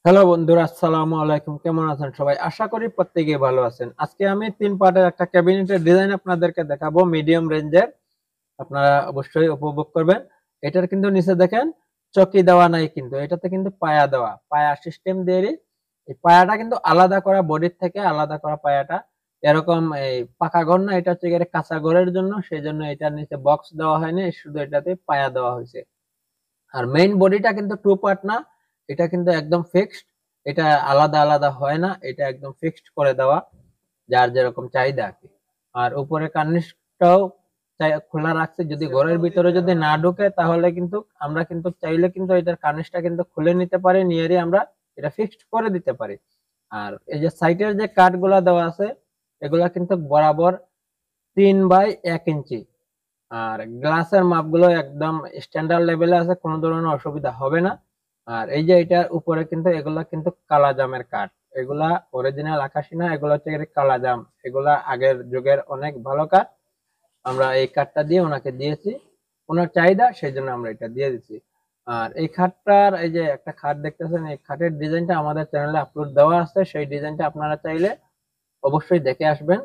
Hello বন্ধুরা, আসসালামু আলাইকুম। কেমন আছেন সবাই? আশা করি প্রত্যেকেই ভালো আছেন। আজকে আমি ৩ পার্টের একটা ক্যাবিনেটের ডিজাইন আপনাদেরকে দেখাবো মিডিয়াম রেঞ্জের। আপনারা অবশ্যই উপভোগ করবেন। এটার কিন্তু নিচে দেখেন চকি দেওয়া নাই, কিন্তু এটাতে কিন্তু পায়া দেওয়া। পায়া সিস্টেম দিয়েই এই পায়াটা কিন্তু আলাদা করা, বডির থেকে আলাদা করা পায়াটা। এরকম এই পাকা ঘর না, এটা হচ্ছে গিয়ে কাঁচা ঘরের জন্য, সেজন্য এটার নিচে বক্স দেওয়া হয়নি, শুধু এটাতে পায়া দেওয়া হয়েছে। আর মেইন বডিটা কিন্তু টু পার্ট না, এটা কিন্তু একদম ফিক্সড। এটা আলাদা আলাদা হয় না, এটা একদম ফিক্সড করে দেওয়া, যার যেরকম চাহিদা আর কি। আর উপরে কার্নিশটাও খোলা রাখছে, যদি ঘরের ভিতরে যদি না ঢুকে তাহলে কিন্তু আমরা কিন্তু চাইলে কিন্তু এটার কার্নিশটা কিন্তু খুলে নিতে পারি, নিয়েরই আমরা এটা ফিক্সড করে দিতে পারি। আর এই যে সাইডের যে কাঠগুলা দেওয়া আছে, এগুলা কিন্তু বরাবর 3/1 ইঞ্চি। আর গ্লাসের মাপগুলো একদম স্ট্যান্ডার্ড লেভেলে আছে, কোনো ধরনের অসুবিধা হবে না। আর এই যে এটার উপরে কিন্তু এগুলা কিন্তু কালাজামের কাঠ, এগুলা অরিজিনাল আকাশি না, এগুলা হচ্ছে কালাজাম। এগুলা আগের যুগের অনেক ভালো কাঠ। আমরা এই কাঠটা দিয়ে ওনাকে দিয়েছি, ওনার চাহিদা, সেই জন্য আমরা এটা দিয়ে দিচ্ছি। আর এই খাটটার এই যে একটা খাট দেখতেছেন, এই খাটের ডিজাইনটা আমাদের চ্যানেলে আপলোড দেওয়া আছে, সেই ডিজাইনটা আপনারা চাইলে অবশ্যই দেখে আসবেন।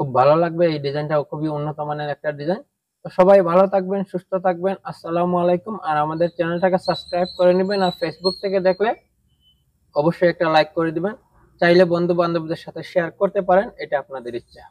খুব ভালো লাগবে, এই ডিজাইনটা খুবই উন্নত মানের একটা ডিজাইন। তো সবাই ভালো থাকবেন, সুস্থ থাকবেন। আসসালামু আলাইকুম। আর আমাদের চ্যানেলটাকে সাবস্ক্রাইব করে নেবেন, আর ফেসবুক থেকে দেখলে অবশ্যই একটা লাইক করে দিবেন। চাইলে বন্ধু বান্ধবদের সাথে শেয়ার করতে পারেন, এটা আপনাদের ইচ্ছা।